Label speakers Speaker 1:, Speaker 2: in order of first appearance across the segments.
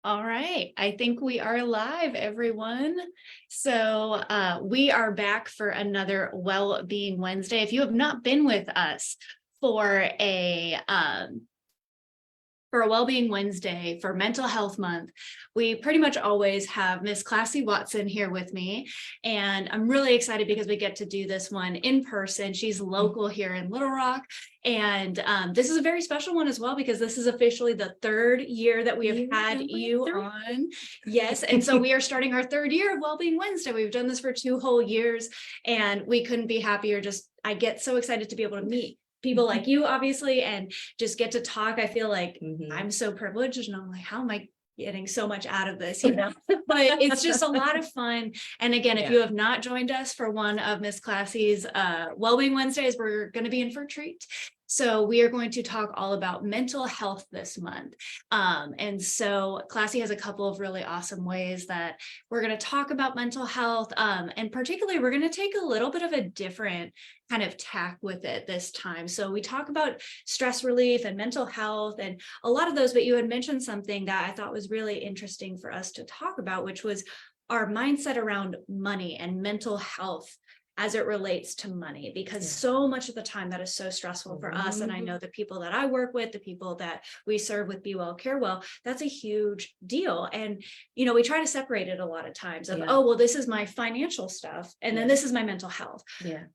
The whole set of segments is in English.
Speaker 1: All right, I think we are live, everyone. So we are back for another Well-Being Wednesday. If you have not been with us for a Well-Being Wednesday for Mental Health Month, we pretty much always have Miss Classie Watson here with me. And I'm really excited because we get to do this one in person. She's local here in Little Rock. And this is a very special one as well, because this is officially the third year that we have had you on. Yes. And so we are starting our third year of Well-Being Wednesday. We've done this for 2 whole years, and we couldn't be happier. I get so excited to be able to meet people like you, obviously, and just get to talk. I feel like I'm so privileged, and I'm like, how am I getting so much out of this, but it's just a lot of fun. And again, if you have not joined us for one of Miss Classie's Wellbeing Wednesdays, we're going to be in for a treat. So we are going to talk all about mental health this month. And so Classie has a couple of really awesome ways that we're going to talk about mental health. And particularly, we're going to take a little bit of a different kind of tack with it this time. So we talk about stress relief and mental health and a lot of those, but you had mentioned something that I thought was really interesting for us to talk about, which was our mindset around money and mental health as it relates to money, because so much of the time that is so stressful for us. And I know the people that I work with, the people that we serve with Be Well, Care Well, that's a huge deal. And, you know, we try to separate it a lot of times of, oh, well, this is my financial stuff, and then this is my mental health.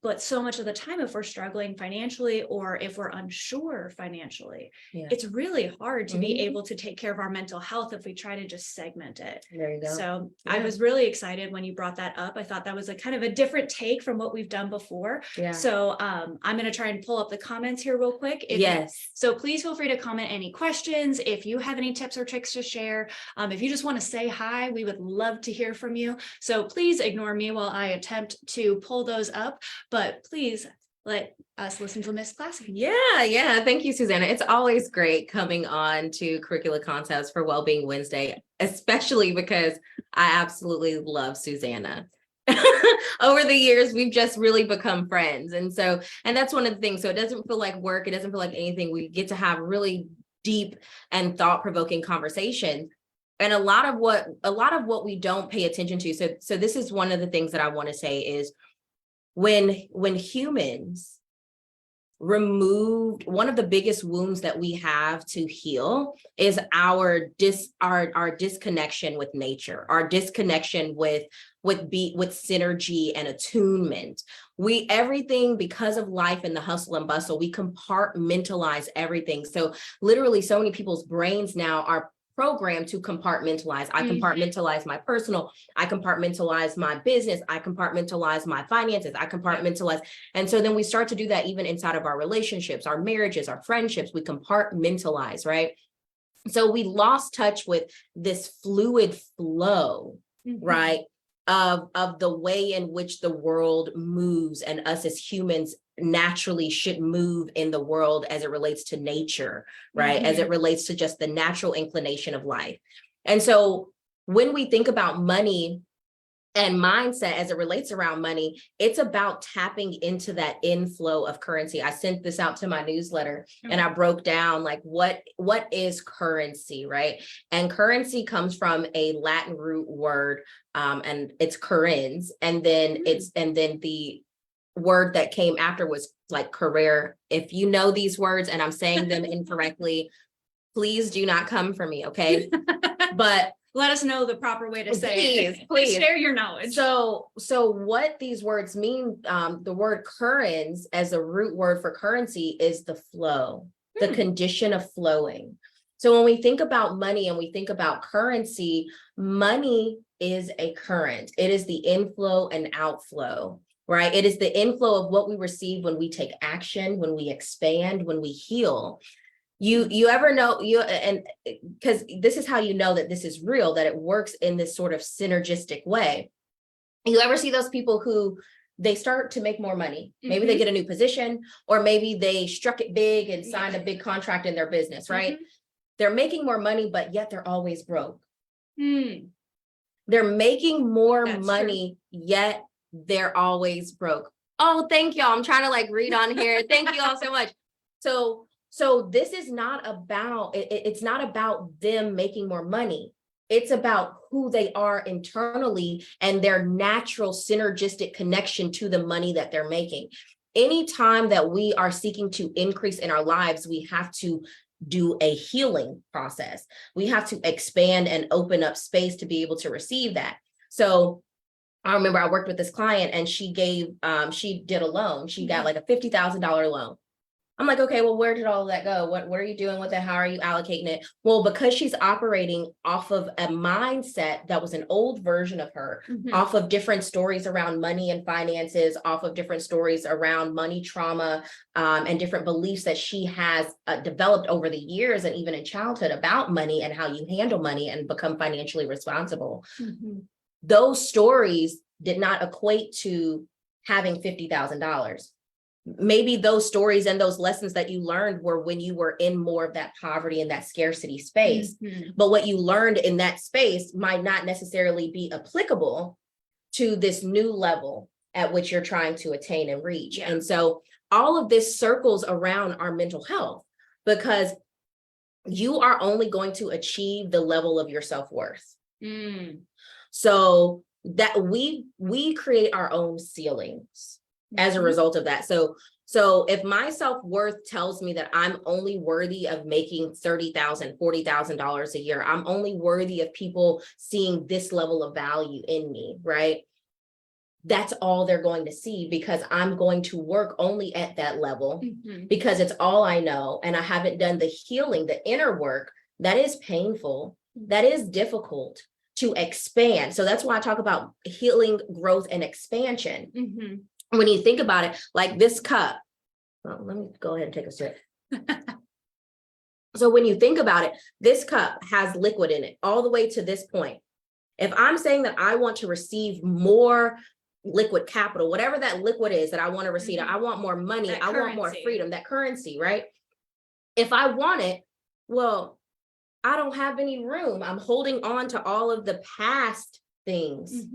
Speaker 1: But so much of the time, if we're struggling financially, or if we're unsure financially, it's really hard to be able to take care of our mental health if we try to just segment it.
Speaker 2: There you go.
Speaker 1: So I was really excited when you brought that up. I thought that was a kind of a different take from what we've done before. So I'm going to try and pull up the comments here real quick. So please feel free to comment any questions. If you have any tips or tricks to share, if you just want to say hi, we would love to hear from you. So please ignore me while I attempt to pull those up, but please let us listen to Miss Classie.
Speaker 2: Yeah. Thank you, Susanna. It's always great coming on to Curricula Concepts for Wellbeing Wednesday, especially because I absolutely love Susanna. Over the years, we've just really become friends. And that's one of the things. So it doesn't feel like work. It doesn't feel like anything. We get to have really deep and thought-provoking conversations. And a lot of what we don't pay attention to. So this is one of the things that I want to say is when humans removed, one of the biggest wounds that we have to heal is our disconnection with nature, our disconnection with synergy and attunement. Everything, because of life and the hustle and bustle, we compartmentalize everything. So literally, so many people's brains now are programmed to compartmentalize. I compartmentalize my personal, I compartmentalize my business, I compartmentalize my finances, I compartmentalize. And so then we start to do that even inside of our relationships, our marriages, our friendships, we compartmentalize, right? So we lost touch with this fluid flow, right? Of the way in which the world moves, and us as humans naturally should move in the world as it relates to nature, right? As it relates to just the natural inclination of life. And so when we think about money and mindset as it relates around money, it's about tapping into that inflow of currency. I sent this out to my newsletter and I broke down like what is currency, right? And currency comes from a Latin root word, and it's currens, and then the word that came after was like career. If you know these words and I'm saying them incorrectly, please do not come for me, okay? But
Speaker 1: let us know the proper way to say it.
Speaker 2: Please
Speaker 1: share your knowledge.
Speaker 2: So what these words mean, the word currens as a root word for currency is the flow, the condition of flowing. So when we think about money and we think about currency, money is a current. It is the inflow and outflow, right? It is the inflow of what we receive when we take action, when we expand, when we heal. You ever know, and because this is how you know that this is real, that it works in this sort of synergistic way. You ever see those people who they start to make more money? Maybe they get a new position, or maybe they struck it big and signed a big contract in their business, right? They're making more money, but yet they're always broke. They're making more money, yet they're always broke. Oh, thank y'all. I'm trying to like read on here. Thank you all so much. So this is not about, it's not about them making more money. It's about who they are internally and their natural synergistic connection to the money that they're making. Anytime that we are seeking to increase in our lives, we have to do a healing process. We have to expand and open up space to be able to receive that. So I remember I worked with this client and she did a loan. She got like a $50,000 loan. I'm like, okay, well, where did all of that go? What are you doing with it? How are you allocating it? Well, because she's operating off of a mindset that was an old version of her, off of different stories around money and finances, off of different stories around money trauma, and different beliefs that she has developed over the years and even in childhood about money and how you handle money and become financially responsible. Those stories did not equate to having $50,000. Maybe those stories and those lessons that you learned were when you were in more of that poverty and that scarcity space. But what you learned in that space might not necessarily be applicable to this new level at which you're trying to attain and reach. And so all of this circles around our mental health, because you are only going to achieve the level of your self-worth. So that we create our own ceilings as a result of that. So if my self-worth tells me that I'm only worthy of making $30,000, $40,000 a year, I'm only worthy of people seeing this level of value in me, right? That's all they're going to see, because I'm going to work only at that level because it's all I know. And I haven't done the healing, the inner work that is painful, that is difficult to expand. So that's why I talk about healing, growth, and expansion. When you think about it, like this cup, well, let me go ahead and take a sip. So when you think about it, this cup has liquid in it all the way to this point. If I'm saying that I want to receive more liquid capital, whatever that liquid is that I want to receive, I want more money, I want more freedom, that currency, right? If I want it, well, I don't have any room. I'm holding on to all of the past things.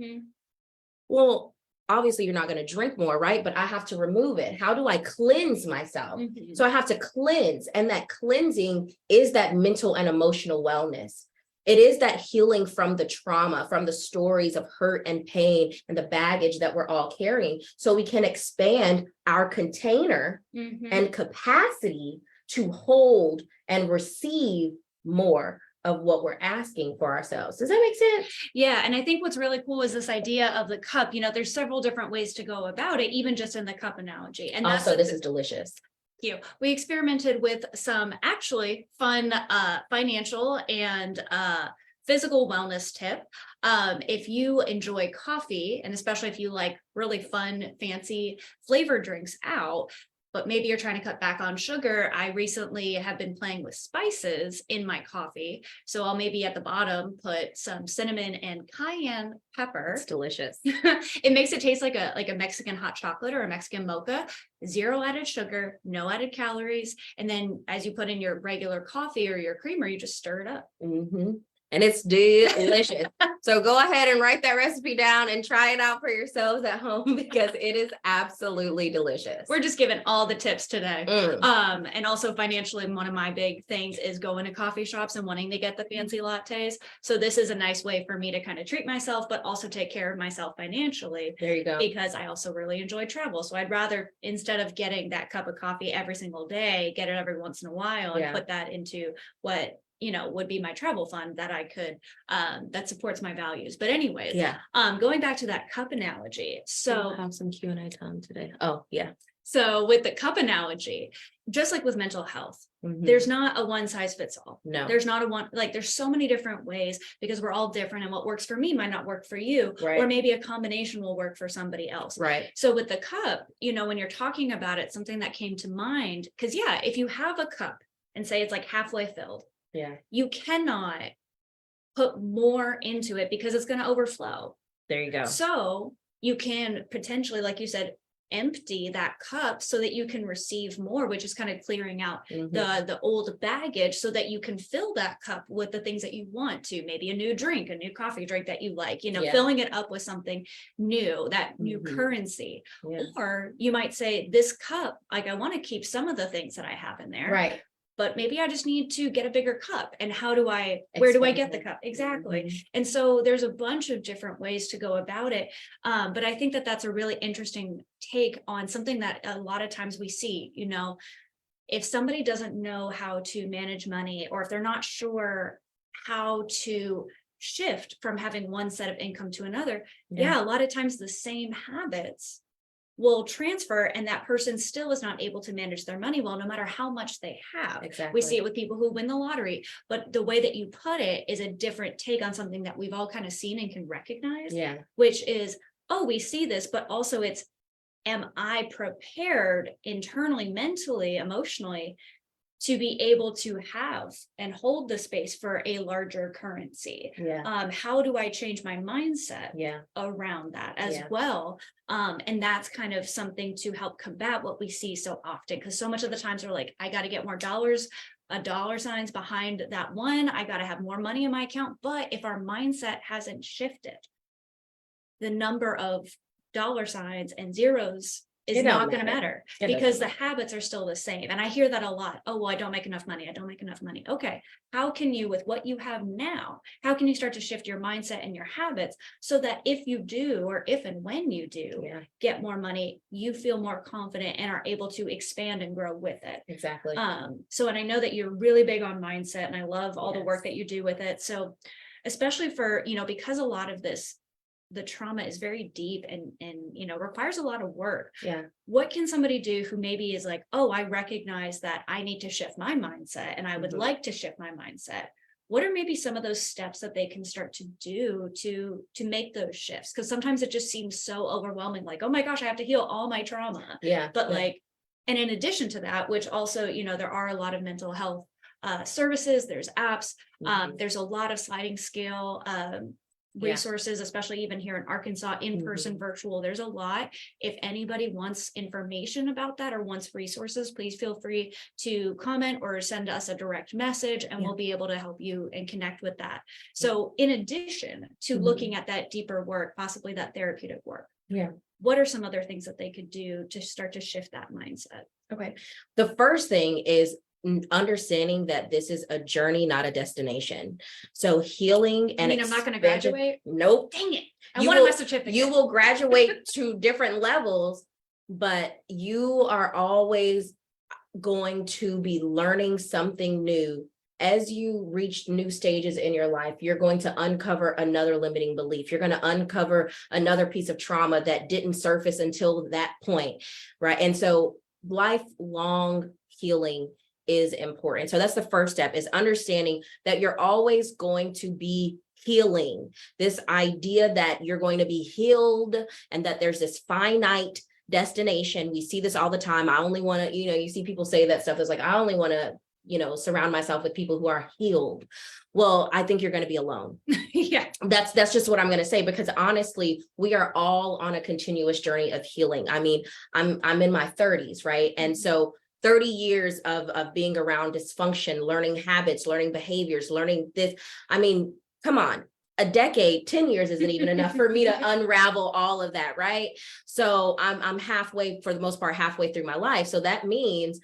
Speaker 2: Well, obviously you're not going to drink more, right? But I have to remove it. How do I cleanse myself? So I have to cleanse. And that cleansing is that mental and emotional wellness. It is that healing from the trauma, from the stories of hurt and pain and the baggage that we're all carrying, so we can expand our container and capacity to hold and receive more of what we're asking for ourselves. Does that make sense?
Speaker 1: Yeah. And I think what's really cool is this idea of the cup. You know, there's several different ways to go about it, even just in the cup analogy. And
Speaker 2: also, this is delicious.
Speaker 1: You. We experimented with some actually fun financial and physical wellness tip. If you enjoy coffee, and especially if you like really fun, fancy flavored drinks out, but maybe you're trying to cut back on sugar, I recently have been playing with spices in my coffee. So I'll maybe at the bottom put some cinnamon and cayenne pepper.
Speaker 2: It's delicious.
Speaker 1: It makes it taste like a Mexican hot chocolate or a Mexican mocha. 0 added sugar, no added calories. And then as you put in your regular coffee or your creamer, you just stir it up.
Speaker 2: And it's delicious. So go ahead and write that recipe down and try it out for yourselves at home, because it is absolutely delicious.
Speaker 1: We're just giving all the tips today. And also financially, one of my big things is going to coffee shops and wanting to get the fancy lattes. So this is a nice way for me to kind of treat myself, but also take care of myself financially.
Speaker 2: There you go.
Speaker 1: Because I also really enjoy travel. So I'd rather, instead of getting that cup of coffee every single day, get it every once in a while and put that into what would be my travel fund that I could, that supports my values. But anyways, going back to that cup analogy. So
Speaker 2: we'll have some Q&A time today. Oh, yeah.
Speaker 1: So with the cup analogy, just like with mental health, there's not a one size fits all.
Speaker 2: No,
Speaker 1: there's not a one, like there's so many different ways, because we're all different, and what works for me might not work for you, or maybe a combination will work for somebody else. So with the cup, when you're talking about it, something that came to mind, because if you have a cup and say it's like halfway filled, you cannot put more into it because it's going to overflow.
Speaker 2: There you go.
Speaker 1: So you can potentially, like you said, empty that cup so that you can receive more, which is kind of clearing out the old baggage, so that you can fill that cup with the things that you want to, maybe a new drink, a new coffee drink that you like, filling it up with something new, that new currency. Or you might say, this cup, like I want to keep some of the things that I have in there. but maybe I just need to get a bigger cup. And where do I get the
Speaker 2: Exactly.
Speaker 1: cup? Exactly.
Speaker 2: Mhm.
Speaker 1: And so there's a bunch of different ways to go about it. But I think that that's a really interesting take on something that a lot of times we see, if somebody doesn't know how to manage money, or if they're not sure how to shift from having one set of income to another, yeah, a lot of times the same habits will transfer, and that person still is not able to manage their money well, no matter how much they have.
Speaker 2: Exactly.
Speaker 1: We see it with people who win the lottery, but the way that you put it is a different take on something that we've all kind of seen and can recognize,
Speaker 2: Yeah.
Speaker 1: which is, oh, we see this, but also it's, am I prepared internally, mentally, emotionally, to be able to have and hold the space for a larger currency?
Speaker 2: Yeah.
Speaker 1: How do I change my mindset
Speaker 2: Yeah.
Speaker 1: around that as
Speaker 2: Yeah.
Speaker 1: well? And that's kind of something to help combat what we see so often, because so much of the times we're like, I got to get more dollars, dollar signs behind that one. I got to have more money in my account. But if our mindset hasn't shifted, the number of dollar signs and zeros is
Speaker 2: It don't
Speaker 1: not going to
Speaker 2: matter.
Speaker 1: matter,
Speaker 2: It
Speaker 1: because
Speaker 2: doesn't
Speaker 1: the habits are still the same. And I hear that a lot. Oh, well, I don't make enough money. I don't make enough money. Okay. How can you, with what you have now, how can you start to shift your mindset and your habits so that if you do, or if and when you do
Speaker 2: Yeah.
Speaker 1: get more money, you feel more confident and are able to expand and grow with it?
Speaker 2: Exactly.
Speaker 1: So, and I know that you're really big on mindset, and I love all the
Speaker 2: Yes.
Speaker 1: work that you do with it. So, especially for, because a lot of this, the trauma is very deep and requires a lot of work.
Speaker 2: Yeah.
Speaker 1: What can somebody do who maybe is like, oh, I recognize that I need to shift my mindset, and I would
Speaker 2: Mhm.
Speaker 1: like to shift my mindset? What are maybe some of those steps that they can start to do to make those shifts? Because sometimes it just seems so overwhelming, like, oh my gosh, I have to heal all my trauma.
Speaker 2: Yeah.
Speaker 1: But
Speaker 2: Yeah.
Speaker 1: like, and in addition to that, which also, there are a lot of mental health services, there's apps,
Speaker 2: Mhm.
Speaker 1: there's a lot of sliding scale
Speaker 2: Yeah.
Speaker 1: resources, especially even here in Arkansas, in person,
Speaker 2: Mhm.
Speaker 1: virtual. There's a lot. If anybody wants information about that or wants resources, please feel free to comment or send us a direct message, and
Speaker 2: Yeah.
Speaker 1: we'll be able to help you and connect with that. So in addition to
Speaker 2: Mhm.
Speaker 1: looking at that deeper work, possibly that therapeutic work,
Speaker 2: Yeah.
Speaker 1: what are some other things that they could do to start to shift that mindset?
Speaker 2: Okay. The first thing is understanding that this is a journey, not a destination. So healing
Speaker 1: I
Speaker 2: and
Speaker 1: mean, I'm not going to
Speaker 2: expansion-
Speaker 1: graduate.
Speaker 2: Nope.
Speaker 1: Dang it. I
Speaker 2: You
Speaker 1: wanted
Speaker 2: will-
Speaker 1: my certificate.
Speaker 2: You will graduate to different levels, but you are always going to be learning something new. As you reach new stages in your life, you're going to uncover another limiting belief. You're going to uncover another piece of trauma that didn't surface until that point, right? And so lifelong healing is important. So that's the first step, is understanding that you're always going to be healing. This idea that you're going to be healed and that there's this finite destination. We see this all the time. I only want to, you see people say that stuff. It's like, I only want to, surround myself with people who are healed. Well, I think you're going to be alone.
Speaker 1: Yeah.
Speaker 2: That's just what I'm going to say, because honestly, we are all on a continuous journey of healing. I mean, I'm in my 30s, right? And so 30 years of being around dysfunction, learning habits, learning behaviors, learning this. I mean, come on. A decade, 10 years isn't even enough for me to unravel all of that, right? So I'm halfway, for the most part, halfway through my life. So that means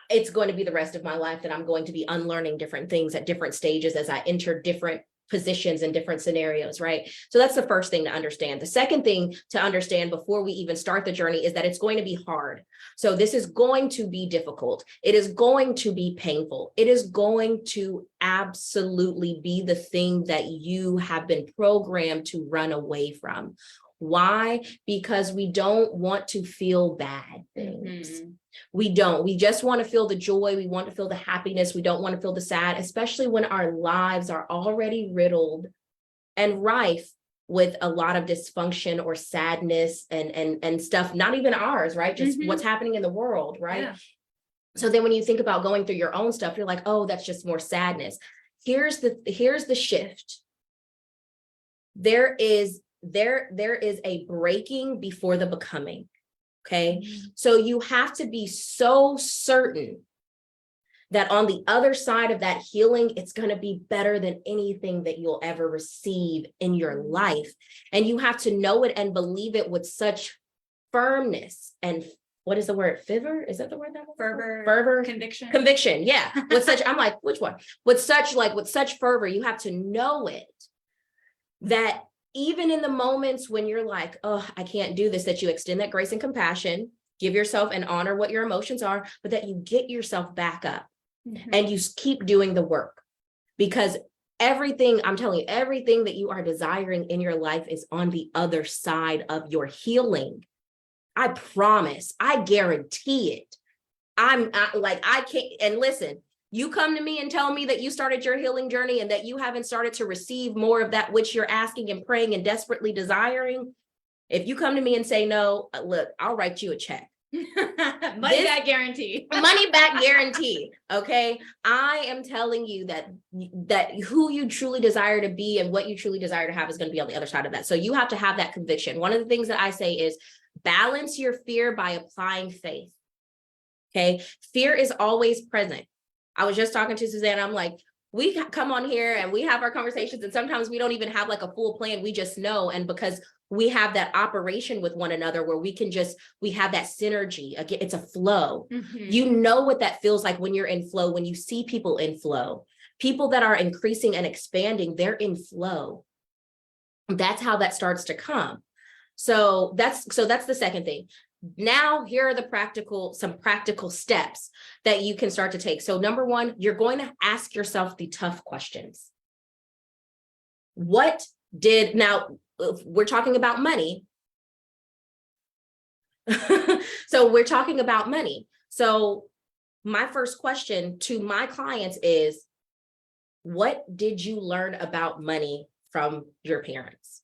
Speaker 2: it's going to be the rest of my life that I'm going to be unlearning different things at different stages as I enter different positions and different scenarios, right? So that's the first thing to understand. The second thing to understand before we even start the journey is that it's going to be hard. So this is going to be difficult. It is going to be painful. It is going to absolutely be the thing that you have been programmed to run away from. Why? Because we don't want to feel bad things.
Speaker 1: Mm-hmm.
Speaker 2: We don't. We just want to feel the joy. We want to feel the happiness. We don't want to feel the sad, especially when our lives are already riddled and rife with a lot of dysfunction or sadness and stuff, not even ours, right? Just what's happening in the world, right?
Speaker 1: Yeah.
Speaker 2: So then when you think about going through your own stuff, you're like, oh, that's just more sadness. Here's the shift. There is a breaking before the becoming. Okay. So you have to be so certain that on the other side of that healing, it's going to be better than anything that you'll ever receive in your life. And you have to know it and believe it with such firmness and what is the word? Fervor? Is that the word?
Speaker 1: Fervor, conviction.
Speaker 2: Conviction. Yeah. With such, I'm like, which one? With such fervor, you have to know it, that even in the moments when you're like, oh, I can't do this, that you extend that grace and compassion, give yourself and honor what your emotions are, but that you get yourself back up and you keep doing the work. Because everything, I'm telling you, everything that you are desiring in your life is on the other side of your healing. I promise, I guarantee it. I can't, and listen, you come to me and tell me that you started your healing journey and that you haven't started to receive more of that which you're asking and praying and desperately desiring. If you come to me and say no, look, I'll write you a check.
Speaker 1: Money back guarantee.
Speaker 2: Money back guarantee. Okay. I am telling you that who you truly desire to be and what you truly desire to have is going to be on the other side of that. So you have to have that conviction. One of the things that I say is balance your fear by applying faith. Okay. Fear is always present. I was just talking to Suzanne. I'm like, we come on here and we have our conversations and sometimes we don't even have like a full plan. We just know. And because we have that operation with one another where we have that synergy. Again, it's a flow. You know what that feels like when you're in flow, when you see people in flow, people that are increasing and expanding, they're in flow. That's how that starts to come. So that's the second thing. Now, here are some practical steps that you can start to take. So number one, you're going to ask yourself the tough questions. Now, if we're talking about money. So we're talking about money. So my first question to my clients is, what did you learn about money from your parents?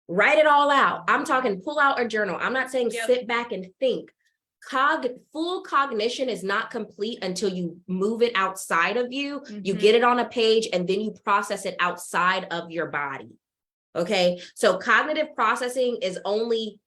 Speaker 2: Write it all out. I'm talking pull out a journal. I'm not saying sit back and think. Full cognition is not complete until you move it outside of you. You get it on a page and then you process it outside of your body. Okay. So cognitive processing is only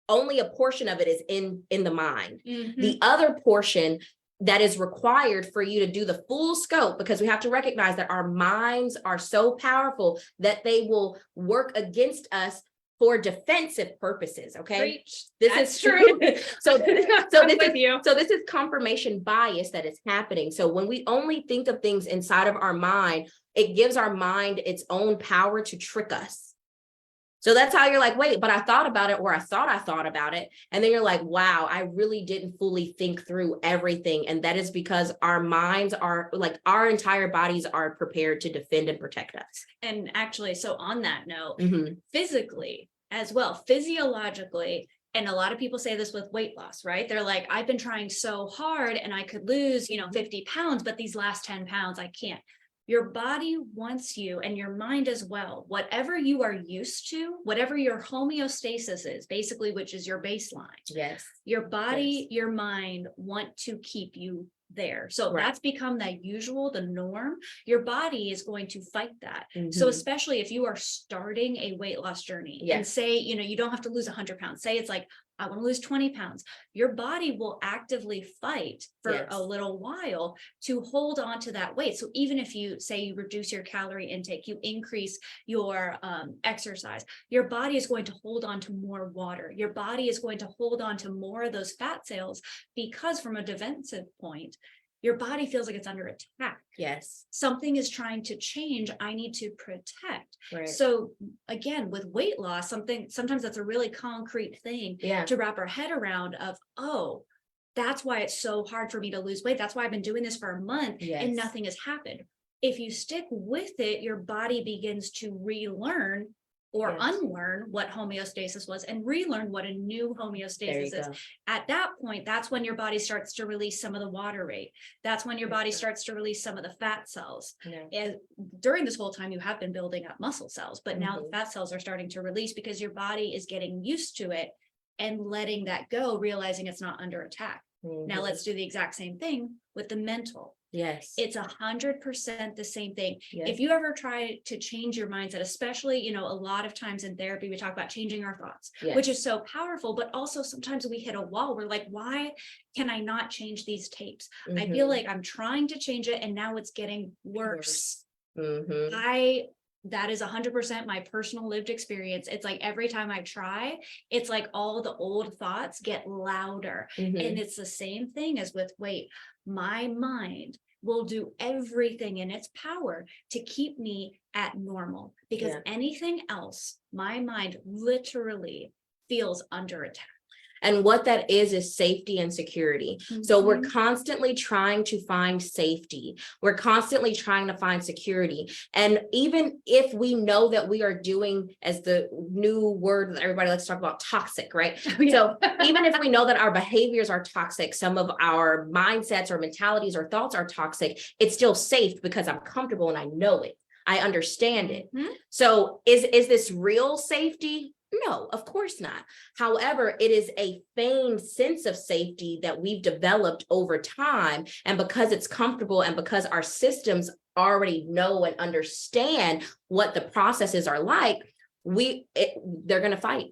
Speaker 2: a portion of it is in the mind. The other portion that is required for you to do the full scope, because we have to recognize that our minds are so powerful that they will work against us for defensive purposes. Okay. This is true. So this is confirmation bias that is happening. So when we only think of things inside of our mind, it gives our mind its own power to trick us. So that's how you're like, wait, but I thought about it, or I thought about it. And then you're like, wow, I really didn't fully think through everything. And that is because our minds are like, our entire bodies are prepared to defend and protect us.
Speaker 1: And actually, so on that note, physically as well, physiologically, and a lot of people say this with weight loss, right? They're like, I've been trying so hard and I could lose, 50 pounds, but these last 10 pounds, I can't. Your body wants you, and your mind as well, whatever you are used to, whatever your homeostasis is, basically, which is your baseline. Yes. Your body, your mind want to keep you there. So that's become the norm. Your body is going to fight that. So especially if you are starting a weight loss journey and say, you don't have to lose 100 pounds. Say it's like, I want to lose 20 pounds. Your body will actively fight for a little while to hold on to that weight. So even if you say you reduce your calorie intake, you increase your exercise, your body is going to hold on to more water. Your body is going to hold on to more of those fat cells, because from a defensive point, your body feels like it's under attack. Yes. Something is trying to change. I need to protect. Right. So again, with weight loss, sometimes that's a really concrete thing to wrap our head around of, oh, that's why it's so hard for me to lose weight. That's why I've been doing this for a month and nothing has happened. If you stick with it, your body begins to relearn or unlearn what homeostasis was and relearn what a new homeostasis is. At that point, that's when your body starts to release some of the water rate. That's when your body starts to release some of the fat cells. And during this whole time, you have been building up muscle cells, but now the fat cells are starting to release because your body is getting used to it and letting that go, realizing it's not under attack. Now let's do the exact same thing with the mental. Yes. It's 100% the same thing. Yes. If you ever try to change your mindset, especially, a lot of times in therapy, we talk about changing our thoughts, which is so powerful, but also sometimes we hit a wall. We're like, why can I not change these tapes? I feel like I'm trying to change it and now it's getting worse. I that is 100% my personal lived experience. It's like every time I try, it's like all the old thoughts get louder.
Speaker 2: Mhm.
Speaker 1: And it's the same thing as with weight. My mind will do everything in its power to keep me at normal, because
Speaker 2: Yeah.
Speaker 1: anything else, my mind literally feels under attack.
Speaker 2: And what that is safety and security. So we're
Speaker 1: Mhm.
Speaker 2: constantly trying to find safety. We're constantly trying to find security. And even if we know that we are doing, as the new word that everybody likes to talk about, toxic, right?
Speaker 1: Oh, yeah.
Speaker 2: So even if we know that our behaviors are toxic, some of our mindsets or mentalities or thoughts are toxic, it's still safe because I'm comfortable and I know it. I understand it.
Speaker 1: Mhm.
Speaker 2: So is this real safety? No, of course not. However, it is a feigned sense of safety that we've developed over time. And because it's comfortable and because our systems already know and understand what the processes are like, they're going to fight.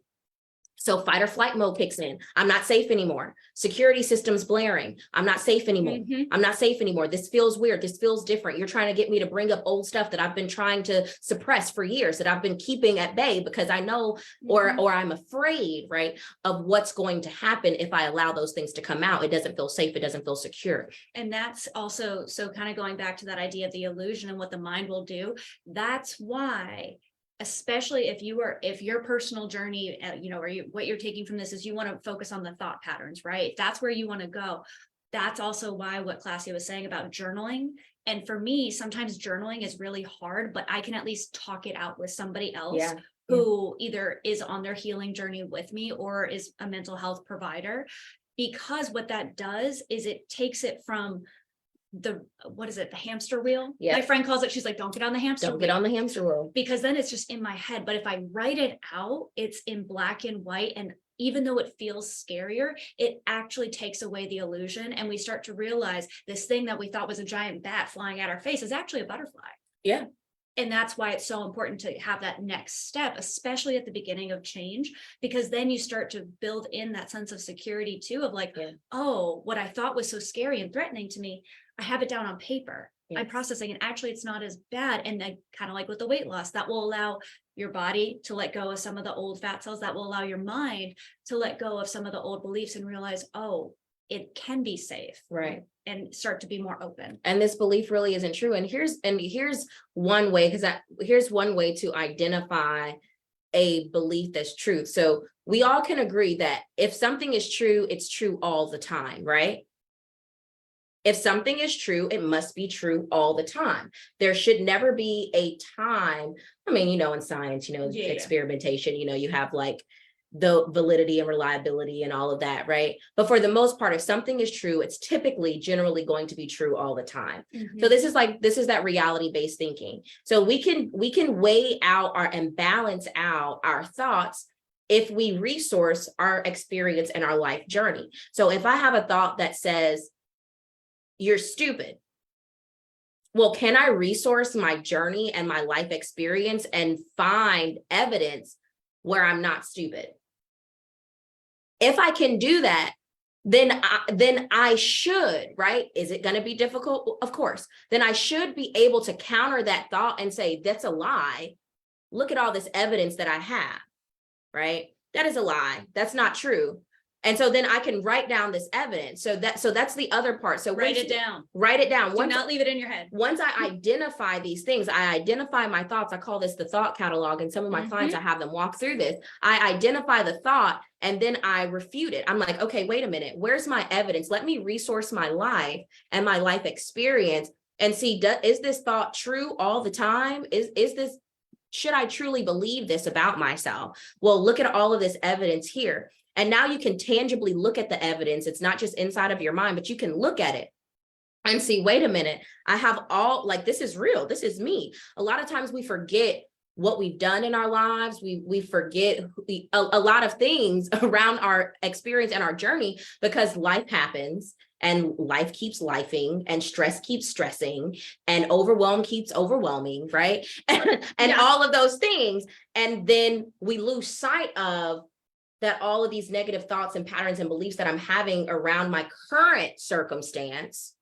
Speaker 2: So fight or flight mode kicks in. I'm not safe anymore. Security systems blaring. I'm not safe anymore.
Speaker 1: Mhm.
Speaker 2: I'm not safe anymore. This feels weird. This feels different. You're trying to get me to bring up old stuff that I've been trying to suppress for years, that I've been keeping at bay because I know,
Speaker 1: Mhm.
Speaker 2: or I'm afraid, right, of what's going to happen if I allow those things to come out. It doesn't feel safe. It doesn't feel secure.
Speaker 1: And that's also, so kind of going back to that idea of the illusion and what the mind will do. That's why, especially if your personal journey, or what you're taking from this is you want to focus on the thought patterns, right? If that's where you want to go. That's also why what Classie was saying about journaling. And for me, sometimes journaling is really hard, but I can at least talk it out with somebody else.
Speaker 2: Yeah.
Speaker 1: Who either is on their healing journey with me or is a mental health provider. Because what that does is it takes it from the hamster wheel.
Speaker 2: Yeah.
Speaker 1: My friend calls it, she's like, don't get on the hamster
Speaker 2: Don't
Speaker 1: wheel.
Speaker 2: get on the hamster wheel.
Speaker 1: Because then it's just in my head. But if I write it out, it's in black and white. And even though it feels scarier, it actually takes away the illusion. And we start to realize this thing that we thought was a giant bat flying at our face is actually a butterfly.
Speaker 2: Yeah.
Speaker 1: And that's why it's so important to have that next step, especially at the beginning of change, because then you start to build in that sense of security too, of like, oh, what I thought was so scary and threatening to me, I have it down on paper. I'm processing, and actually it's not as bad. And then kind of like with the weight loss, that will allow your body to let go of some of the old fat cells, that will allow your mind to let go of some of the old beliefs and realize, oh, it can be safe.
Speaker 2: Right.
Speaker 1: And start to be more open.
Speaker 2: And this belief really isn't true. And here's one way, here's one way to identify a belief that's true. So we all can agree that if something is true, it's true all the time, right? If something is true, it must be true all the time. There should never be a time. I mean, in science, experimentation, you have like the validity and reliability and all of that, right? But for the most part, if something is true, it's typically generally going to be true all the time.
Speaker 1: Mhm.
Speaker 2: So this is that reality-based thinking. So we can weigh out and balance out our thoughts if we resource our experience and our life journey. So if I have a thought that says, you're stupid. Well, can I resource my journey and my life experience and find evidence where I'm not stupid? If I can do that, then I should, right? Is it going to be difficult? Of course. Then I should be able to counter that thought and say, that's a lie. Look at all this evidence that I have, right? That is a lie. That's not true. And so then I can write down this evidence. So that's the other part. So
Speaker 1: write it down.
Speaker 2: Write it down.
Speaker 1: Do not leave it in your head.
Speaker 2: Once I identify these things, I identify my thoughts. I call this the thought catalog. And some of my clients, I have them walk through this. I identify the thought and then I refute it. I'm like, okay, wait a minute. Where's my evidence? Let me resource my life and my life experience and see, is this thought true all the time? Should I truly believe this about myself? Well, look at all of this evidence here. And now you can tangibly look at the evidence. It's not just inside of your mind, but you can look at it and see, wait a minute, I have this is real. This is me. A lot of times we forget what we've done in our lives. We forget a lot of things around our experience and our journey because life happens and life keeps lifing and stress keeps stressing and overwhelm keeps overwhelming, right? And all of those things. And then we lose sight of that all of these negative thoughts and patterns and beliefs that I'm having around my current circumstance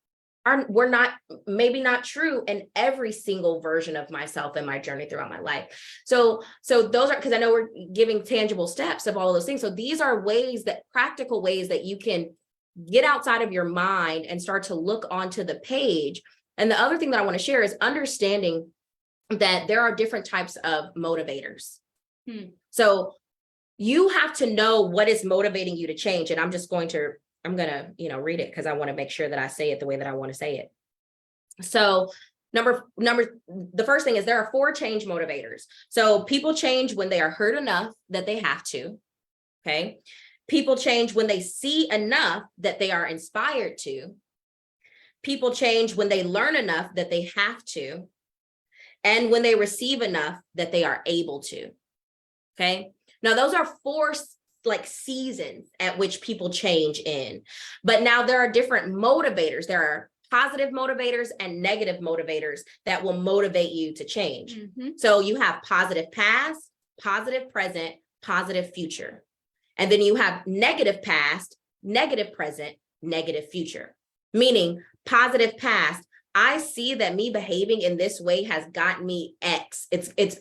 Speaker 2: were not, maybe not true in every single version of myself in my journey throughout my life. So those are, because I know we're giving tangible steps of all of those things. So these are ways, that practical ways that you can get outside of your mind and start to look onto the page. And the other thing that I want to share is understanding that there are different types of motivators. So you have to know what is motivating you to change. And I'm going to, read it because I want to make sure that I say it the way that I want to say it. So the first thing is there are 4 change motivators. So people change when they are hurt enough that they have to. Okay. People change when they see enough that they are inspired to. People change when they learn enough that they have to. And when they receive enough that they are able to. Okay. Now those are 4 like seasons at which people change in. But now there are different motivators. There are positive motivators and negative motivators that will motivate you to change. So you have positive past, positive present, positive future. And then you have negative past, negative present, negative future. Meaning positive past, I see that me behaving in this way has gotten me X.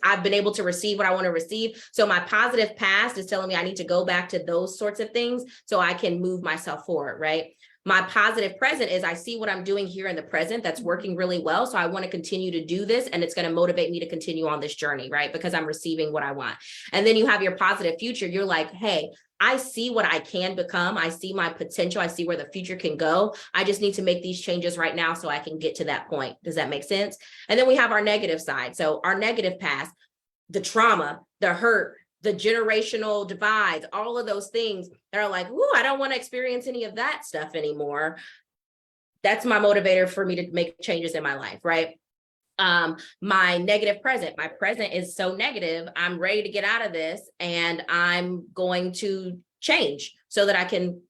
Speaker 2: I've been able to receive what I want to receive. So my positive past is telling me I need to go back to those sorts of things so I can move myself forward, right? My positive present is I see what I'm doing here in the present that's working really well. So I want to continue to do this, and it's going to motivate me to continue on this journey, right? Because I'm receiving what I want. And then you have your positive future. You're like, hey, I see what I can become. I see my potential. I see where the future can go. I just need to make these changes right now so I can get to that point. Does that make sense? And then we have our negative side. So our negative past, the trauma, the hurt, the generational divides, all of those things that are like, ooh, I don't want to experience any of that stuff anymore. That's my motivator for me to make changes in my life, right? My negative present, my present is so negative. I'm ready to get out of this, and I'm going to change so that I can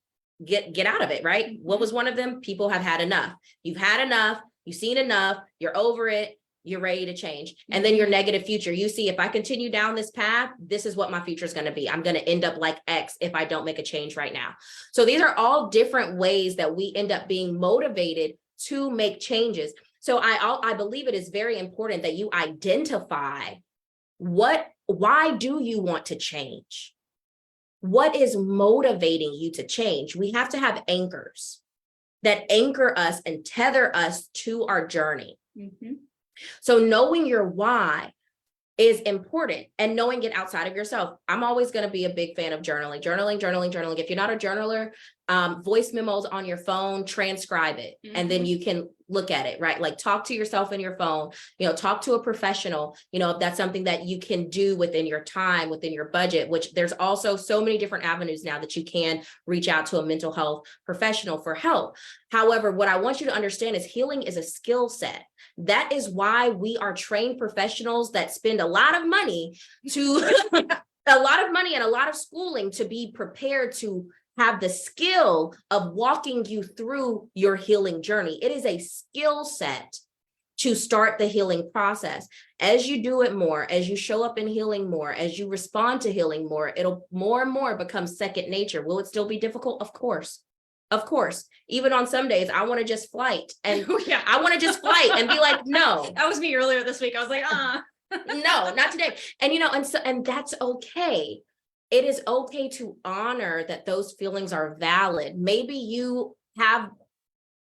Speaker 2: get out of it, right? What was one of them? People have had enough. You've had enough. You've seen enough. You're over it. You're ready to change. And then your negative future, you see, if I continue down this path, this is what my future is going to be. I'm going to end up like X if I don't make a change right now. So these are all different ways that we end up being motivated to make changes. So I believe it is very important that you identify why do you want to change? What is motivating you to change? We have to have anchors that anchor us and tether us to our journey. So knowing your why is important, and knowing it outside of yourself. I'm always going to be a big fan of journaling. If you're not a journaler, voice memos on your phone, transcribe it, and then you can look at it, right? Like talk to yourself in your phone, talk to a professional, if that's something that you can do within your time, within your budget, which there's also so many different avenues now that you can reach out to a mental health professional for help. However, what I want you to understand is healing is a skill set. That is why we are trained professionals that spend a lot of money and a lot of schooling to be prepared to have the skill of walking you through your healing journey. It is a skill set to start the healing process. As you do it more, as you show up in healing more, as you respond to healing more, it'll more and more become second nature. Will it still be difficult? Of course. Of course. Even on some days, I want to just flight and I want to just flight and be like, no.
Speaker 1: That was me earlier this week. I was like,
Speaker 2: no, not today. And, and that's okay. It is okay to honor that those feelings are valid. Maybe you have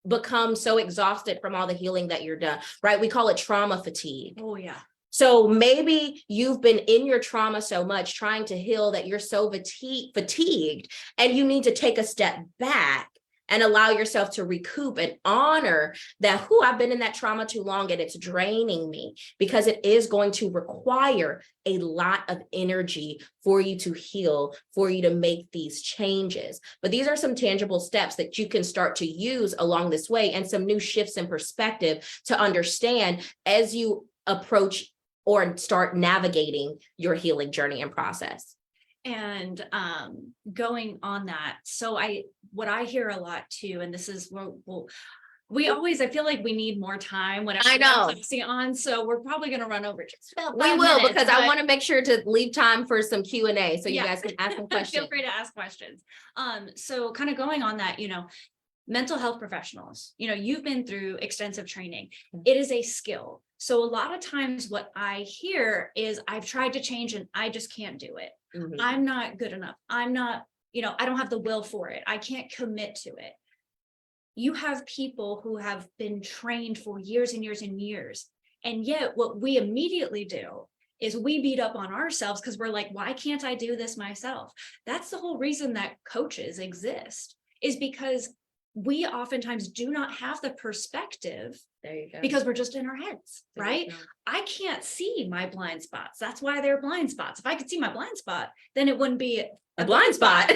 Speaker 2: become so exhausted from all the healing that you're done, right? We call it trauma fatigue.
Speaker 1: Oh, yeah.
Speaker 2: So maybe you've been in your trauma so much trying to heal that you're so fatigued, and you need to take a step back and allow yourself to recoup and honor that, I've been in that trauma too long and it's draining me, because it is going to require a lot of energy for you to heal, for you to make these changes. But these are some tangible steps that you can start to use along this way, and some new shifts in perspective to understand as you approach or start navigating your healing journey and process.
Speaker 1: And going on that, so what I hear a lot too, and this is I feel like we need more time whenever
Speaker 2: I know
Speaker 1: on, so we're probably going to run over just about 5
Speaker 2: we will
Speaker 1: minutes,
Speaker 2: because I want to make sure to leave time for some Q&A so you guys can ask some questions.
Speaker 1: Feel free to ask questions. So kind of going on that, mental health professionals, you've been through extensive training.
Speaker 2: Mhm.
Speaker 1: It is a skill. So a lot of times what I hear is I've tried to change and I just can't do it.
Speaker 2: Mhm.
Speaker 1: I'm not good enough. I'm not, I don't have the will for it. I can't commit to it. You have people who have been trained for years and years and years. And yet what we immediately do is we beat up on ourselves because we're like, why can't I do this myself? That's the whole reason that coaches exist, is because we oftentimes do not have the perspective
Speaker 2: There you go.
Speaker 1: because we're just in our heads,
Speaker 2: There you
Speaker 1: right?
Speaker 2: go.
Speaker 1: I can't see my blind spots. That's why they're blind spots. If I could see my blind spot, then it wouldn't be
Speaker 2: A blind spot.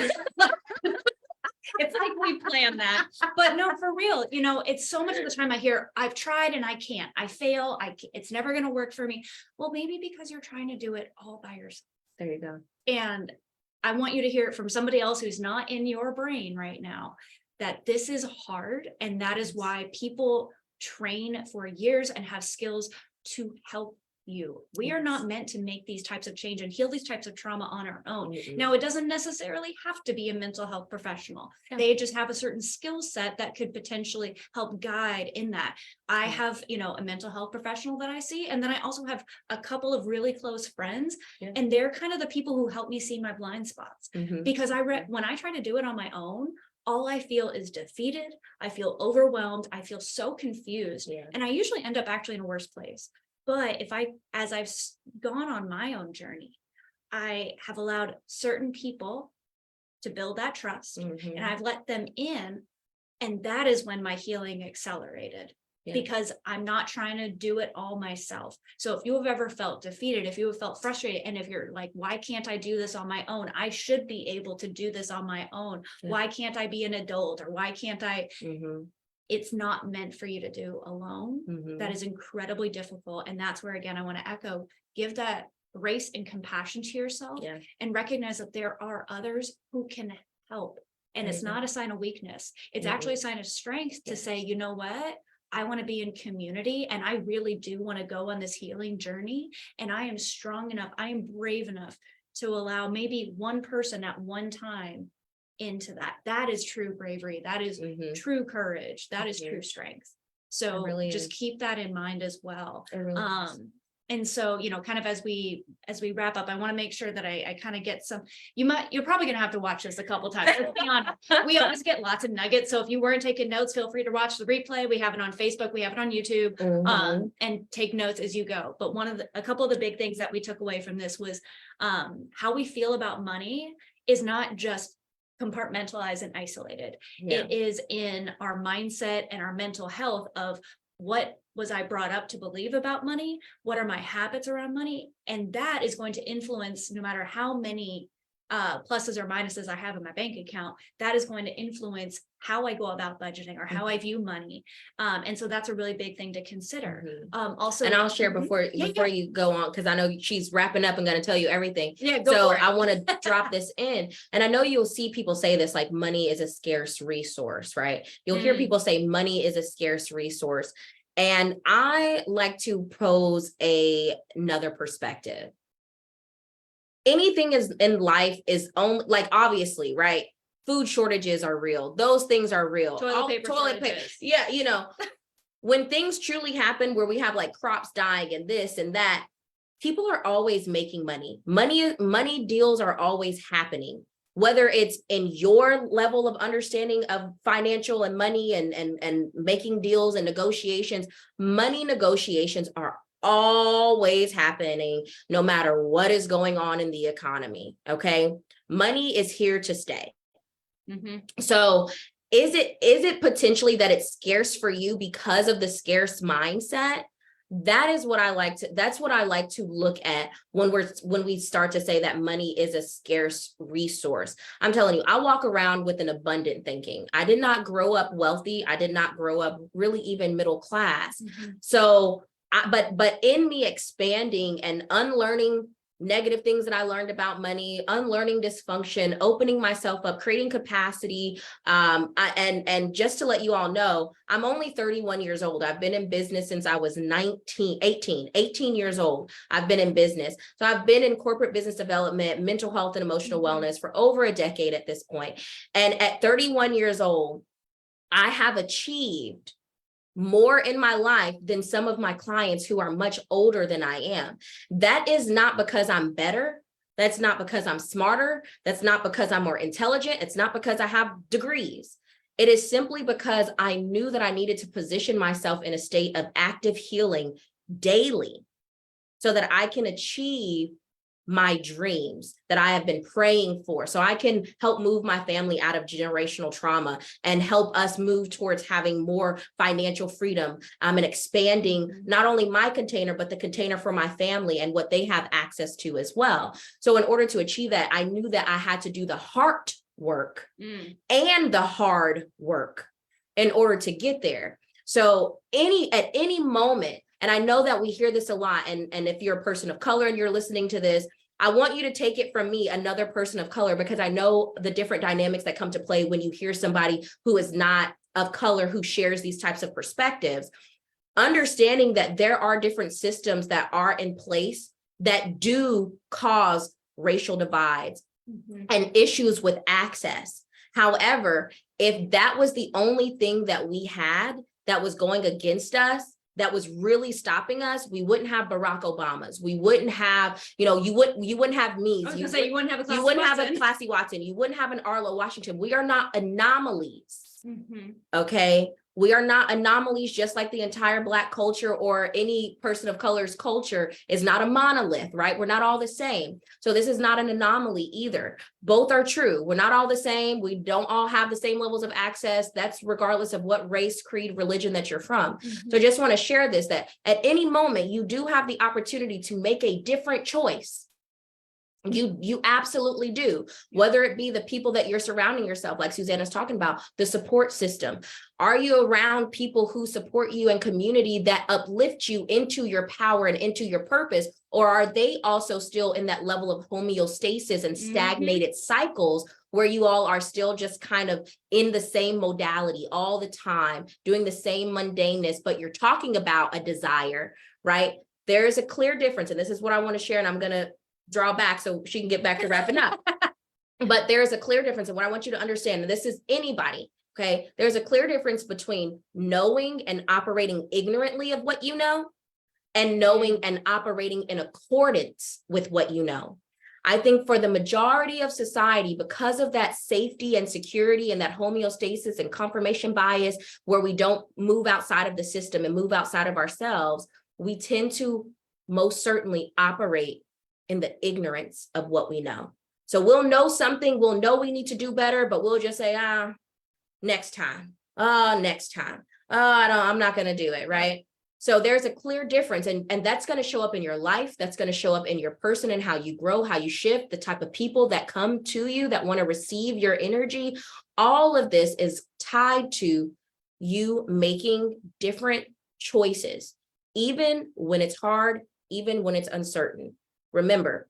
Speaker 1: It's like we planned that, but no, for real, it's so much of the time I hear, I've tried and I can't, I fail, it's never going to work for me. Well, maybe because you're trying to do it all by yourself.
Speaker 2: There you go.
Speaker 1: And I want you to hear it from somebody else who's not in your brain right now, that this is hard. And that is why people train for years and have skills to help you. We are not meant to make these types of change and heal these types of trauma on our own.
Speaker 2: Mhm.
Speaker 1: Now, it doesn't necessarily have to be a mental health professional.
Speaker 2: Yeah.
Speaker 1: They just have a certain skill set that could potentially help guide in that. I
Speaker 2: Yeah.
Speaker 1: have, a mental health professional that I see, and then I also have a couple of really close friends,
Speaker 2: Yeah.
Speaker 1: and they're kind of the people who help me see my blind spots.
Speaker 2: Mhm.
Speaker 1: Because when I try to do it on my own, all I feel is defeated. I feel overwhelmed. I feel so confused.
Speaker 2: Yeah.
Speaker 1: And I usually end up actually in a worse place. But as I've gone on my own journey, I have allowed certain people to build that trust,
Speaker 2: Mhm.
Speaker 1: and I've let them in. And that is when my healing accelerated.
Speaker 2: Yeah.
Speaker 1: Because I'm not trying to do it all myself. So if you have ever felt defeated, if you have felt frustrated, and if you're like, why can't I do this on my own? I should be able to do this on my own.
Speaker 2: Yeah.
Speaker 1: Why can't I be an adult? Or why can't I?
Speaker 2: Mhm.
Speaker 1: It's not meant for you to do alone.
Speaker 2: Mhm.
Speaker 1: That is incredibly difficult. And that's where, again, I want to echo, give that grace and compassion to yourself.
Speaker 2: Yeah.
Speaker 1: And recognize that there are others who can help. And
Speaker 2: There
Speaker 1: it's
Speaker 2: you go.
Speaker 1: not a sign of weakness. It's
Speaker 2: Mhm.
Speaker 1: actually a sign of strength to
Speaker 2: Yes.
Speaker 1: say, you know what? I want to be in community, and I really do want to go on this healing journey. And I am strong enough, I am brave enough to allow maybe one person at one time into that. That is true bravery. That is
Speaker 2: Mhm.
Speaker 1: true courage. That is
Speaker 2: Mhm.
Speaker 1: true strength. So
Speaker 2: really
Speaker 1: just
Speaker 2: is.
Speaker 1: keep that in mind as well.
Speaker 2: It really is.
Speaker 1: And so, kind of as we wrap up, I want to make sure that I kind of get some, you're probably going to have to watch this a couple times. Let's be honest. We always get lots of nuggets. So if you weren't taking notes, feel free to watch the replay. We have it on Facebook. We have it on YouTube,
Speaker 2: Mhm.
Speaker 1: and take notes as you go. But a couple of the big things that we took away from this was, how we feel about money is not just compartmentalized and isolated.
Speaker 2: Yeah.
Speaker 1: It is in our mindset and our mental health of, what was I brought up to believe about money? What are my habits around money? And that is going to influence, no matter how many pluses or minuses I have in my bank account, that is going to influence how I go about budgeting or how I view money. And so that's a really big thing to consider.
Speaker 2: Mhm.
Speaker 1: Also,
Speaker 2: And I'll share
Speaker 1: Mhm.
Speaker 2: before
Speaker 1: Yeah.
Speaker 2: you go on, because I know she's wrapping up and going to tell you everything.
Speaker 1: Yeah, go
Speaker 2: So
Speaker 1: for it.
Speaker 2: I want to drop this in. And I know you'll see people say this, like, money is a scarce resource, right? You'll hear people say money is a scarce resource. And I like to pose another perspective. Anything is in life is only, like, obviously, right? Food shortages are real. Those things are real.
Speaker 1: Toilet paper shortages.
Speaker 2: Yeah, when things truly happen where we have like crops dying and this and that, people are always making money. Money deals are always happening. Whether it's in your level of understanding of financial and money and making deals and negotiations, money negotiations are always happening, no matter what is going on in the economy. Okay. Money is here to stay.
Speaker 1: Mhm.
Speaker 2: So is it potentially that it's scarce for you because of the scarce mindset? That's what I like to look at when we start to say that money is a scarce resource. I'm telling you, I walk around with an abundant thinking. I did not grow up wealthy. I did not grow up really even middle class.
Speaker 1: Mhm.
Speaker 2: So but in me expanding and unlearning negative things that I learned about money, unlearning dysfunction, opening myself up, creating capacity. And just to let you all know, I'm only 31 years old. I've been in business since I was 18 years old. I've been in business. So I've been in corporate business development, mental health and emotional wellness for over a decade at this point. And at 31 years old, I have achieved more in my life than some of my clients who are much older than I am. That is not because I'm better. That's not because I'm smarter. That's not because I'm more intelligent. It's not because I have degrees. It is simply because I knew that I needed to position myself in a state of active healing daily so that I can achieve my dreams that I have been praying for, so I can help move my family out of generational trauma and help us move towards having more financial freedom, and expanding not only my container, but the container for my family and what they have access to as well. So in order to achieve that, I knew that I had to do the heart work and the hard work in order to get there. So at any moment, and I know that we hear this a lot, and if you're a person of color and you're listening to this, I want you to take it from me, another person of color, because I know the different dynamics that come to play when you hear somebody who is not of color who shares these types of perspectives. Understanding that there are different systems that are in place that do cause racial divides and issues with access. However, if that was the only thing that we had that was going against us, that was really stopping us, we wouldn't have Barack Obamas. We wouldn't have, you wouldn't have me.
Speaker 1: I was gonna say, you wouldn't have a Classie
Speaker 2: You wouldn't have a
Speaker 1: Watson.
Speaker 2: Classie Watson. You wouldn't have an Arlo Washington. We are not anomalies. Okay. We are not anomalies, just like the entire Black culture or any person of color's culture is not a monolith, right? We're not all the same. So this is not an anomaly either. Both are true. We're not all the same. We don't all have the same levels of access. That's regardless of what race, creed, religion that you're from. So I just want to share this, that at any moment, you do have the opportunity to make a different choice. You absolutely do, whether it be the people that you're surrounding yourself, like Susanna's talking about, the support system. Are you around people who support you and community that uplift you into your power and into your purpose? Or are they also still in that level of homeostasis and stagnated cycles where you all are still just kind of in the same modality all the time, doing the same mundaneness, but you're talking about a desire, right? There is a clear difference. And this is what I want to share, and I'm going to draw back so she can get back to wrapping up. But there is a clear difference. And what I want you to understand, and this is anybody, okay? There's a clear difference between knowing and operating ignorantly of what you know and knowing and operating in accordance with what you know. I think for the majority of society, because of that safety and security and that homeostasis and confirmation bias, where we don't move outside of the system and move outside of ourselves, we tend to most certainly operate in the ignorance of what we know. So we'll know something, we'll know we need to do better, but we'll just say, next time, next time. I'm not going to do it, right? So there's a clear difference, and that's going to show up in your life. That's going to show up in your person and how you grow, how you shift, the type of people that come to you that want to receive your energy. All of this is tied to you making different choices, even when it's hard, even when it's uncertain. Remember,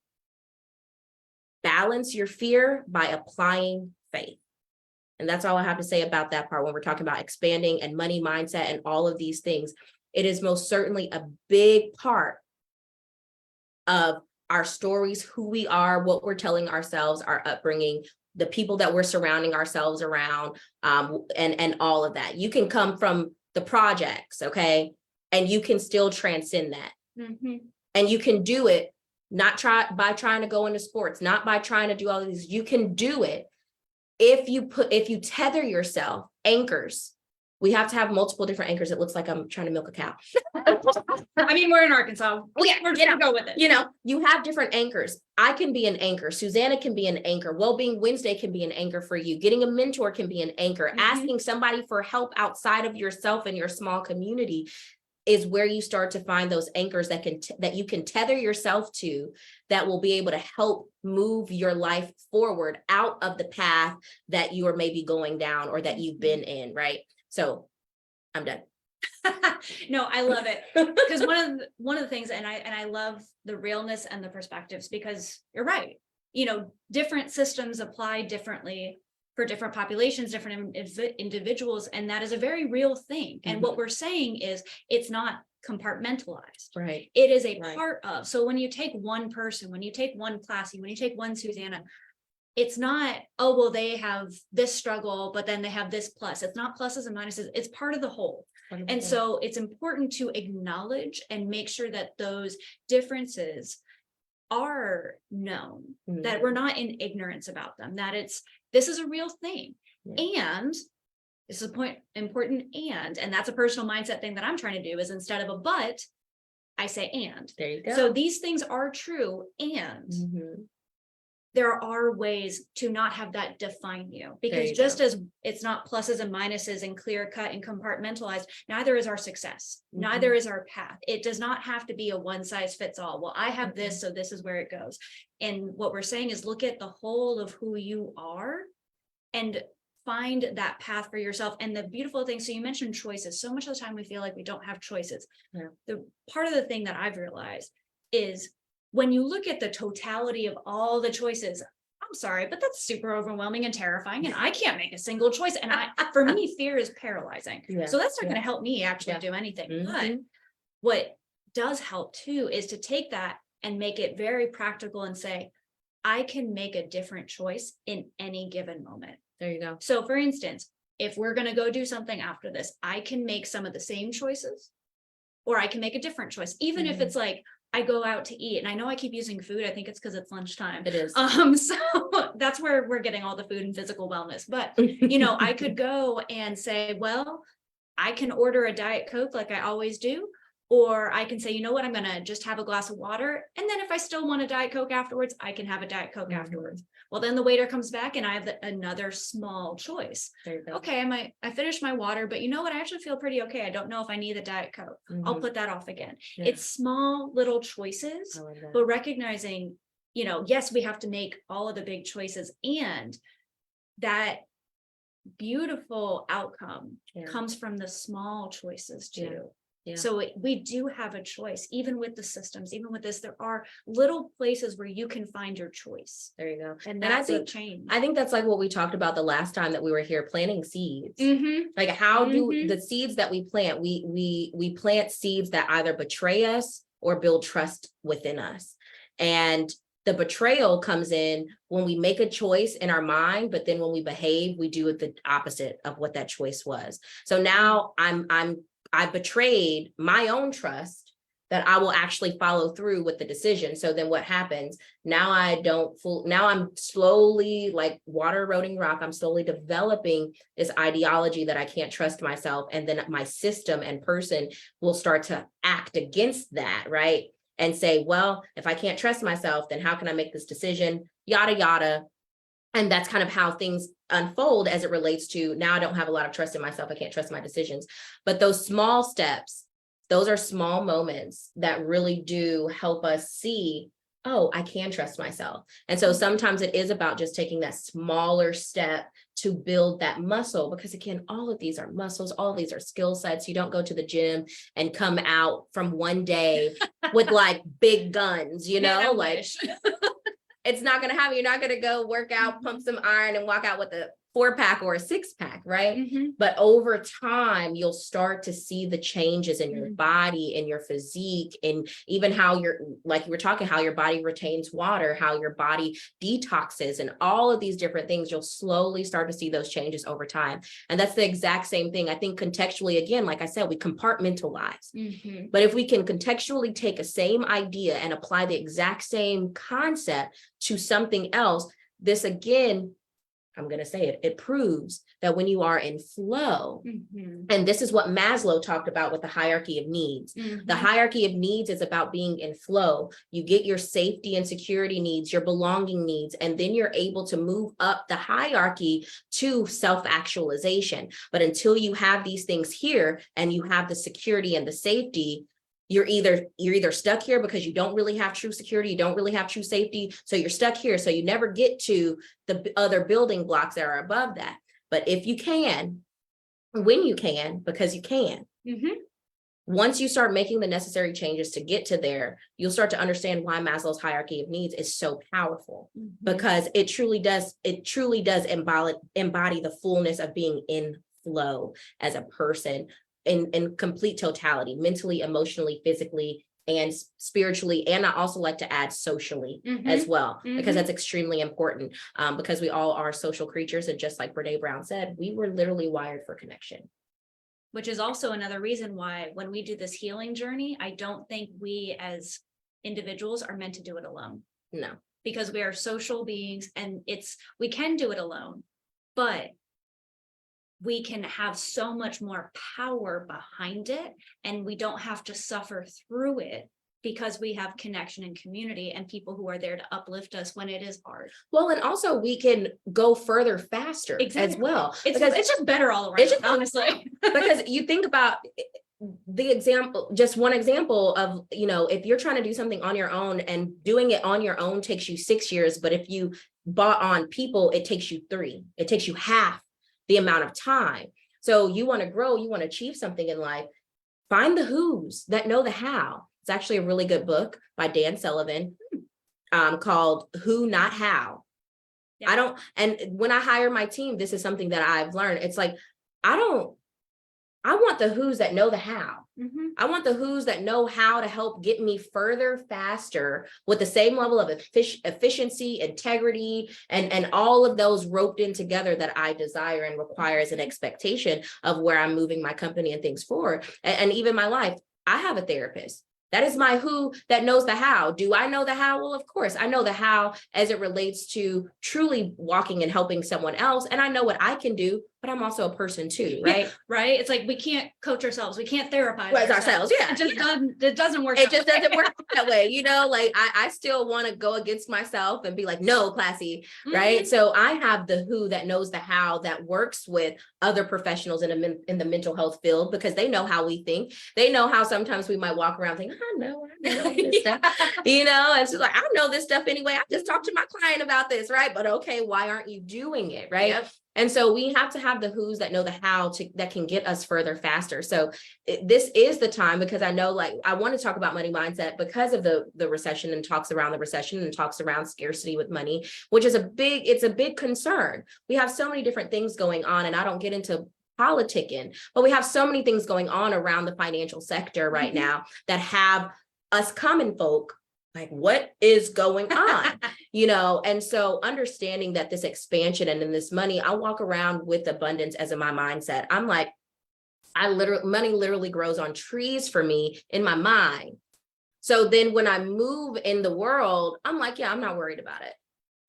Speaker 2: balance your fear by applying faith. And that's all I have to say about that part when we're talking about expanding and money mindset and all of these things. It is most certainly a big part of our stories, who we are, what we're telling ourselves, our upbringing, the people that we're surrounding ourselves around, and all of that. You can come from the projects, okay? And you can still transcend that. And you can do it by trying to go into sports, not by trying to do all of these. You can do it if you tether yourself, anchors. We have to have multiple different anchors. It looks like I'm trying to milk a cow.
Speaker 1: I mean, we're in Arkansas. We're just gonna go with it.
Speaker 2: You have different anchors. I can be an anchor. Susanna can be an anchor. Wellbeing Wednesday can be an anchor for you. Getting a mentor can be an anchor. Asking somebody for help outside of yourself and your small community is where you start to find those anchors that you can tether yourself to, that will be able to help move your life forward out of the path that you are maybe going down or that you've been in, right? So I'm done.
Speaker 1: No, I love it, because one of the things, and I love the realness and the perspectives, because you're right. Different systems apply differently for different populations, different individuals, and that is a very real thing. And what we're saying is it's not compartmentalized.
Speaker 2: Right.
Speaker 1: It is a part of. So when you take one person, when you take one Classie, when you take one Susanna, it's not, oh, well, they have this struggle, but then they have this plus. It's not pluses and minuses. It's part of the whole. And so it's important to acknowledge and make sure that those differences are known, that we're not in ignorance about them, that this is a real thing. And this is a point important, and that's a personal mindset thing that I'm trying to do, is instead of a but, I say and.
Speaker 2: There you go.
Speaker 1: So these things are true, and there are ways to not have that define you, because just as it's not pluses and minuses and clear cut and compartmentalized, neither is our success, neither is our path. It does not have to be a one size fits all. Well, I have this, so this is where it goes. And what we're saying is look at the whole of who you are and find that path for yourself. And the beautiful thing, so you mentioned choices. So much of the time we feel like we don't have choices. The part of the thing that I've realized is when you look at the totality of all the choices, I'm sorry, but that's super overwhelming and terrifying. And I can't make a single choice. And for me, fear is paralyzing. So that's not going to help me actually do anything. But what does help too is to take that and make it very practical and say, I can make a different choice in any given moment.
Speaker 2: There you go.
Speaker 1: So for instance, if we're going to go do something after this, I can make some of the same choices, or I can make a different choice, even if it's like, I go out to eat, and I know I keep using food. I think it's because it's lunchtime.
Speaker 2: It is.
Speaker 1: So that's where we're getting all the food and physical wellness. But, I could go and say, well, I can order a Diet Coke like I always do. Or I can say, you know what, I'm going to just have a glass of water. And then if I still want a Diet Coke afterwards, I can have a Diet Coke afterwards. Well, then the waiter comes back and I have another small choice.
Speaker 2: There you go.
Speaker 1: Okay, I finished my water, but you know what? I actually feel pretty okay. I don't know if I need a Diet Coke. I'll put that off again. It's small little choices, but recognizing, yes, we have to make all of the big choices, and that beautiful outcome comes from the small choices too. So we do have a choice, even with the systems, even with this, there are little places where you can find your choice.
Speaker 2: There you go.
Speaker 1: And that's a change.
Speaker 2: I think that's like what we talked about the last time that we were here, planting seeds. Like how do the seeds that we plant, we plant seeds that either betray us or build trust within us. And the betrayal comes in when we make a choice in our mind, but then when we behave, we do it the opposite of what that choice was. So now I betrayed my own trust that I will actually follow through with the decision. So then what happens? Now I'm slowly, like water eroding rock, I'm slowly developing this ideology that I can't trust myself. And then my system and person will start to act against that, right? And say, well, if I can't trust myself, then how can I make this decision? Yada, yada. And that's kind of how things unfold as it relates to now I don't have a lot of trust in myself. I can't trust my decisions. But those small steps, those are small moments that really do help us see, oh, I can trust myself. And so sometimes it is about just taking that smaller step to build that muscle, because again, all of these are muscles, all of these are skill sets. You don't go to the gym and come out from one day with like big guns, it's not going to happen. You're not going to go work out, pump some iron and walk out with a 4-pack or a 6-pack, right? But over time, you'll start to see the changes in your body, in your physique, and even how like you were talking, how your body retains water, how your body detoxes, and all of these different things. You'll slowly start to see those changes over time. And that's the exact same thing. I think contextually, again, like I said, we compartmentalize. But if we can contextually take a same idea and apply the exact same concept to something else, this again, I'm going to say it, it proves that when you are in flow, and this is what Maslow talked about with the hierarchy of needs. The hierarchy of needs is about being in flow. You get your safety and security needs, your belonging needs, and then you're able to move up the hierarchy to self-actualization. But until you have these things here and you have the security and the safety, you're either stuck here because you don't really have true security, you don't really have true safety, so you're stuck here, so you never get to the other building blocks that are above that. But if you can, when you can, because you can, once you start making the necessary changes to get to there, you'll start to understand why Maslow's hierarchy of needs is so powerful, because it truly does embody the fullness of being in flow as a person, in complete totality, mentally, emotionally, physically, and spiritually, and I also like to add socially as well, because that's extremely important, because we all are social creatures, and just like Brene Brown said, we were literally wired for connection.
Speaker 1: Which is also another reason why when we do this healing journey, I don't think we as individuals are meant to do it alone.
Speaker 2: No.
Speaker 1: Because we are social beings, and we can do it alone, but we can have so much more power behind it, and we don't have to suffer through it because we have connection and community and people who are there to uplift us when it is hard.
Speaker 2: Well, and also we can go further faster as well.
Speaker 1: It's just better all around, honestly.
Speaker 2: Because you think about the example, just one example of, if you're trying to do something on your own, and doing it on your own takes you 6 years, but if you bought on people, it takes you 3. It takes you half the amount of time. So you want to grow, you want to achieve something in life, find the who's that know the how. It's actually a really good book by Dan Sullivan, called Who Not How. Yeah. And when I hire my team, this is something that I've learned. It's like, I want the who's that know the how. I want the who's that know how to help get me further, faster, with the same level of efficiency, integrity, and all of those roped in together that I desire and require as an expectation of where I'm moving my company and things forward. And even my life, I have a therapist. That is my who that knows the how. Do I know the how? Well, of course, I know the how as it relates to truly walking and helping someone else. And I know what I can do, but I'm also a person too, right?
Speaker 1: Yeah, right. It's like, we can't coach ourselves. We can't therapize
Speaker 2: ourselves. Yeah.
Speaker 1: It doesn't work.
Speaker 2: It just doesn't work that way. Like I still want to go against myself and be like, no, Classie, right? So I have the who that knows the how, that works with other professionals in the mental health field, because they know how we think. They know how sometimes we might walk around thinking, I know this stuff, and she's like, I know this stuff anyway. I just talked to my client about this, right? But okay, why aren't you doing it, right? Yep. And so we have to have the who's that know the how that can get us further faster. So this is the time, because I know, like, I want to talk about money mindset because of the recession, and talks around the recession, and talks around scarcity with money, which is a big concern. We have so many different things going on, and I don't get into politicking, but we have so many things going on around the financial sector right now that have us common folk like, what is going on? And so understanding that this expansion and in this money, I walk around with abundance as in my mindset. I'm like, money literally grows on trees for me in my mind. So then when I move in the world, I'm like, yeah, I'm not worried about it.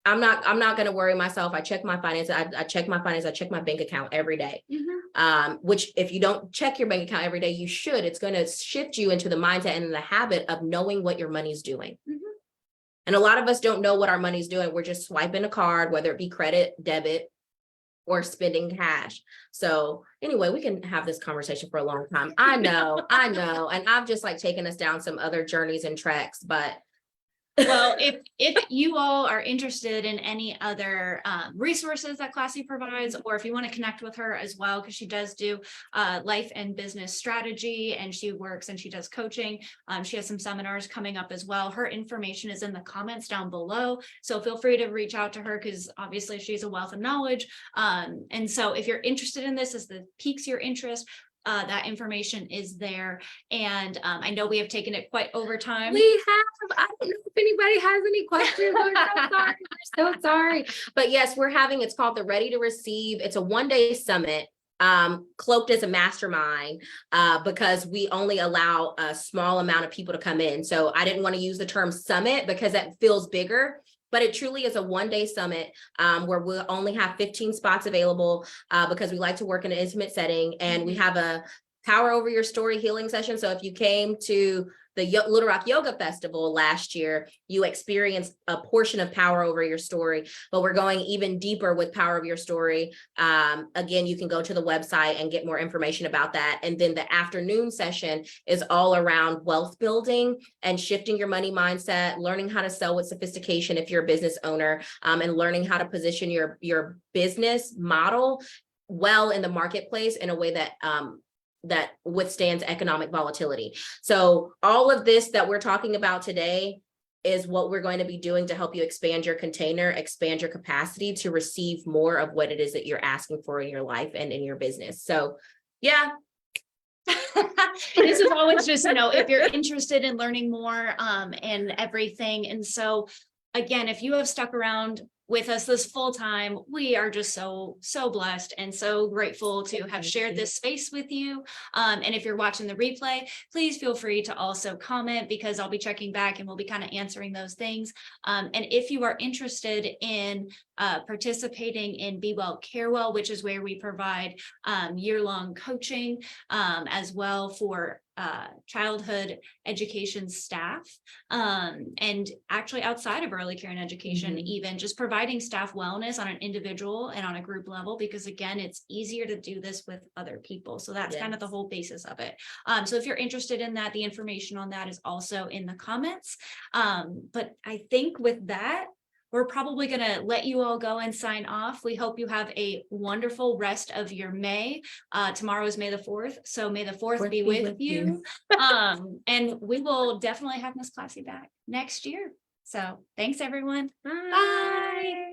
Speaker 2: I'm not going to worry myself. I check my finances. I check my finances. I check my bank account every day. Which, if you don't check your bank account every day, you should. It's going to shift you into the mindset and the habit of knowing what your money's doing. And a lot of us don't know what our money's doing. We're just swiping a card, whether it be credit, debit, or spending cash. So anyway, we can have this conversation for a long time. I know. And I've just like taken us down some other journeys and tracks, but
Speaker 1: well, if you all are interested in any other resources that Classie provides, or if you want to connect with her as well, because she does do life and business strategy, and she works and she does coaching. She has some seminars coming up as well. Her information is in the comments down below. So feel free to reach out to her, because obviously she's a wealth of knowledge. And so if you're interested in this, as this piques your interest, that information is there. And I know we have taken it quite over time.
Speaker 2: We have. I don't know if anybody has any questions. We're so sorry. But yes, it's called the Ready to Receive. It's a 1-day summit, cloaked as a mastermind, because we only allow a small amount of people to come in. So I didn't want to use the term summit because that feels bigger. But it truly is a 1-day summit, where we'll only have 15 spots available, because we like to work in an intimate setting, and we have a Power Over Your Story healing session. So if you came to the Little Rock Yoga Festival last year, you experienced a portion of Power Over Your Story, but we're going even deeper with Power of Your Story. Again, you can go to the website and get more information about that. And then the afternoon session is all around wealth building and shifting your money mindset, learning how to sell with sophistication if you're a business owner, and learning how to position your business model well in the marketplace in a way that withstands economic volatility. So all of this that we're talking about today is what we're going to be doing to help you expand your container, expand your capacity to receive more of what it is that you're asking for in your life and in your business. So yeah.
Speaker 1: This is always just, if you're interested in learning more and everything. And so again, if you have stuck around with us this full time, we are just so blessed and so grateful to have shared this space with you. And if you're watching the replay, please feel free to also comment, because I'll be checking back and we'll be kind of answering those things. And if you are interested in participating in Be Well, Care Well, which is where we provide year-long coaching as well for childhood education staff, and actually outside of early care and education, even just providing staff wellness on an individual and on a group level, because again, it's easier to do this with other people. So that's kind of the whole basis of it. So if you're interested in that, the information on that is also in the comments. But I think with that, we're probably going to let you all go and sign off. We hope you have a wonderful rest of your May. Tomorrow is May the 4th. So may the 4th be with you. And we will definitely have Miss Classie back next year. So thanks, everyone. Bye.